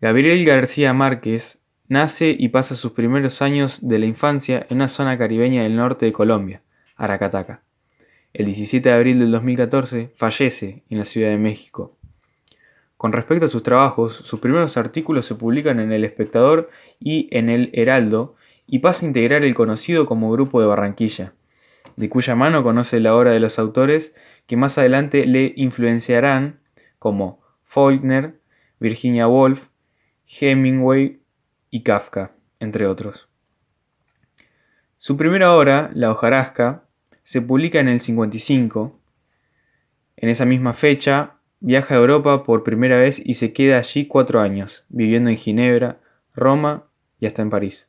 Gabriel García Márquez nace y pasa sus primeros años de la infancia en una zona caribeña del norte de Colombia, Aracataca. El 17 de abril del 2014 fallece en la Ciudad de México. Con respecto a sus trabajos, sus primeros artículos se publican en El Espectador y en El Heraldo y pasa a integrar el conocido como Grupo de Barranquilla, de cuya mano conoce la obra de los autores que más adelante le influenciarán como Faulkner, Virginia Woolf, Hemingway y Kafka, entre otros. Su primera obra, La hojarasca, se publica en el 55. En esa misma fecha, viaja a Europa por primera vez y se queda allí 4 años, viviendo en Ginebra, Roma y hasta en París.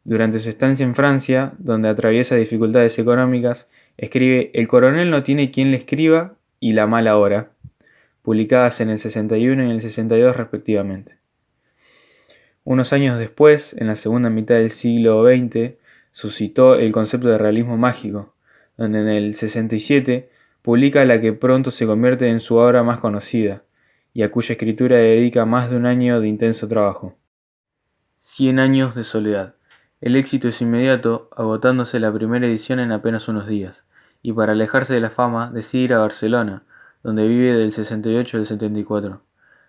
Durante su estancia en Francia, donde atraviesa dificultades económicas, escribe El coronel no tiene quien le escriba y La mala hora, publicadas en el 61 y en el 62 respectivamente. Unos años después, en la segunda mitad del siglo XX, suscitó el concepto de realismo mágico, donde en el 67 publica la que pronto se convierte en su obra más conocida, y a cuya escritura dedica más de un año de intenso trabajo. 100 años de soledad. El éxito es inmediato, agotándose la primera edición en apenas unos días, y para alejarse de la fama decide ir a Barcelona, donde vive del 68 al 74.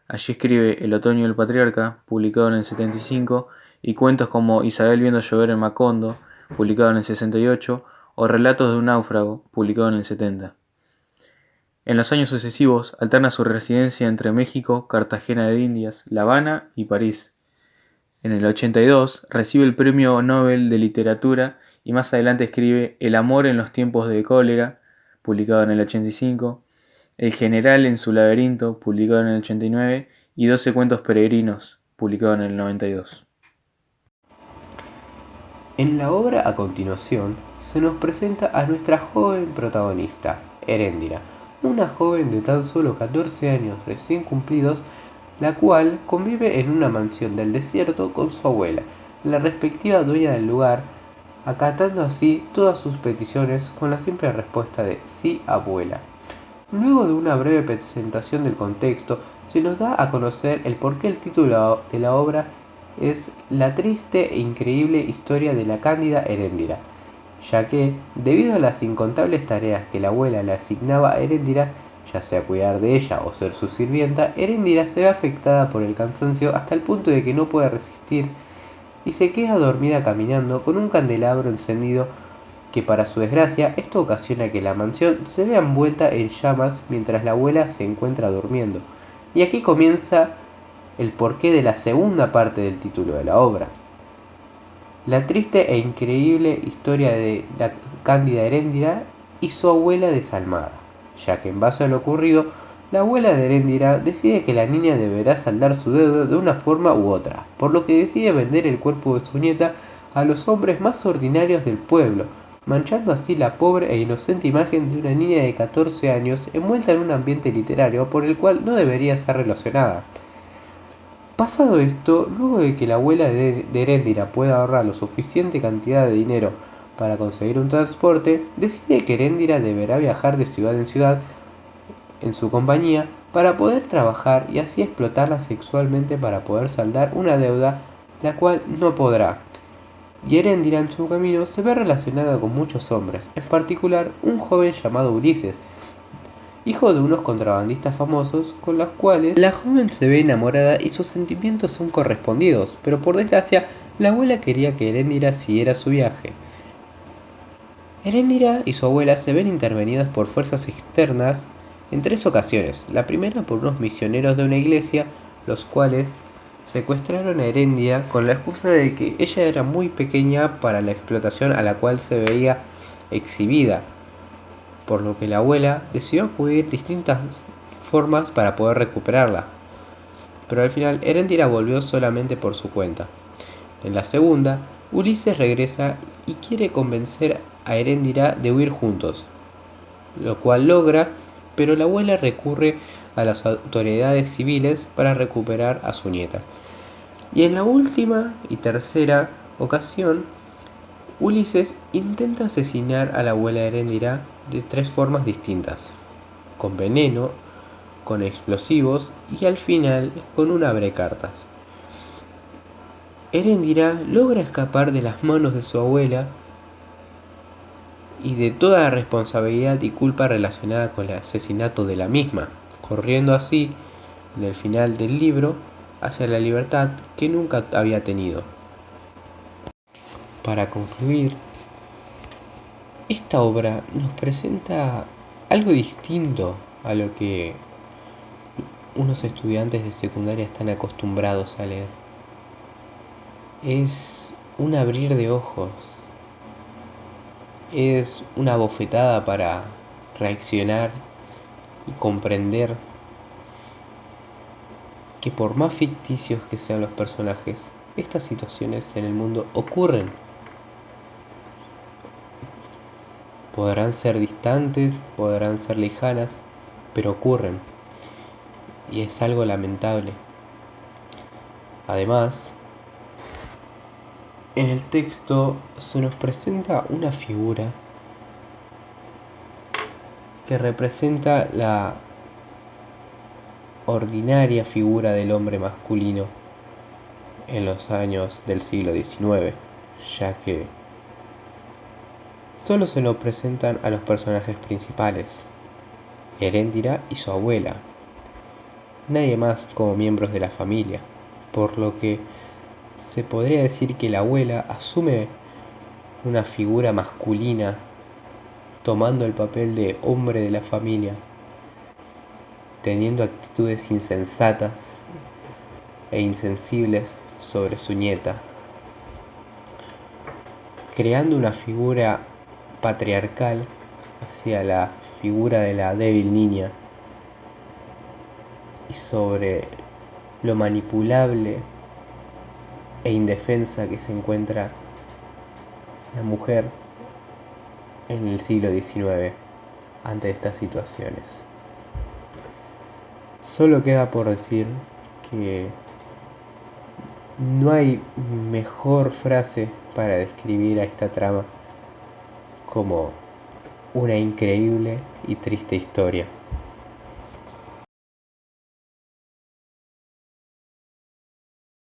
Allí escribe El otoño del patriarca, publicado en el 75, y cuentos como Isabel viendo llover en Macondo, publicado en el 68, o Relatos de un náufrago, publicado en el 70. En los años sucesivos alterna su residencia entre México, Cartagena de Indias, La Habana y París. En el 82 recibe el Premio Nobel de Literatura y más adelante escribe El amor en los tiempos de cólera, publicado en el 85, El general en su laberinto, publicado en el 89, y 12 cuentos peregrinos, publicado en el 92. En la obra a continuación se nos presenta a nuestra joven protagonista, Heréndira, una joven de tan solo 14 años recién cumplidos, la cual convive en una mansión del desierto con su abuela, la respectiva dueña del lugar, acatando así todas sus peticiones con la simple respuesta de sí, abuela. Luego de una breve presentación del contexto, se nos da a conocer el porqué el título de la obra es La triste e increíble historia de la cándida Heréndira, ya que, debido a las incontables tareas que la abuela le asignaba a Heréndira, ya sea cuidar de ella o ser su sirvienta, Heréndira se ve afectada por el cansancio hasta el punto de que no puede resistir y se queda dormida caminando con un candelabro encendido que para su desgracia esto ocasiona que la mansión se vea envuelta en llamas mientras la abuela se encuentra durmiendo. Y aquí comienza el porqué de la segunda parte del título de la obra. La triste e increíble historia de la cándida Heréndira y su abuela desalmada, ya que en base a lo ocurrido, la abuela de Heréndira decide que la niña deberá saldar su deuda de una forma u otra, por lo que decide vender el cuerpo de su nieta a los hombres más ordinarios del pueblo, manchando así la pobre e inocente imagen de una niña de 14 años envuelta en un ambiente literario por el cual no debería ser relacionada. Pasado esto, luego de que la abuela de Heréndira pueda ahorrar la suficiente cantidad de dinero para conseguir un transporte, decide que Heréndira deberá viajar de ciudad en ciudad en su compañía para poder trabajar y así explotarla sexualmente para poder saldar una deuda la cual no podrá. Y Heréndira en su camino se ve relacionada con muchos hombres, en particular un joven llamado Ulises, hijo de unos contrabandistas famosos con los cuales la joven se ve enamorada y sus sentimientos son correspondidos, pero por desgracia la abuela quería que Heréndira siguiera su viaje. Heréndira y su abuela se ven intervenidas por fuerzas externas en 3 ocasiones, la primera por unos misioneros de una iglesia, los cuales secuestraron a Heréndira con la excusa de que ella era muy pequeña para la explotación a la cual se veía exhibida, por lo que la abuela decidió acudir distintas formas para poder recuperarla, pero al final Heréndira volvió solamente por su cuenta. En la segunda, Ulises regresa y quiere convencer a Heréndira de huir juntos, lo cual logra, pero la abuela recurre a las autoridades civiles para recuperar a su nieta. Y en la última y tercera ocasión, Ulises intenta asesinar a la abuela de Heréndira de 3 formas distintas: con veneno, con explosivos y al final con un abrecartas. Eréndira logra escapar de las manos de su abuela y de toda responsabilidad y culpa relacionada con el asesinato de la misma, corriendo así, en el final del libro, hacia la libertad que nunca había tenido. Para concluir, esta obra nos presenta algo distinto a lo que unos estudiantes de secundaria están acostumbrados a leer. Es un abrir de ojos, es una bofetada para reaccionar y comprender que por más ficticios que sean los personajes, estas situaciones en el mundo ocurren. Podrán ser distantes, podrán ser lejanas, pero ocurren. Y es algo lamentable. Además, en el texto se nos presenta una figura que representa la ordinaria figura del hombre masculino en los años del siglo XIX, ya que solo se nos presentan a los personajes principales, Eréndira y su abuela, nadie más como miembros de la familia, por lo que se podría decir que la abuela asume una figura masculina tomando el papel de hombre de la familia, teniendo actitudes insensatas e insensibles sobre su nieta, creando una figura patriarcal hacia la figura de la débil niña y sobre lo manipulable e indefensa que se encuentra la mujer en el siglo XIX ante estas situaciones. Solo queda por decir que no hay mejor frase para describir a esta trama como una increíble y triste historia.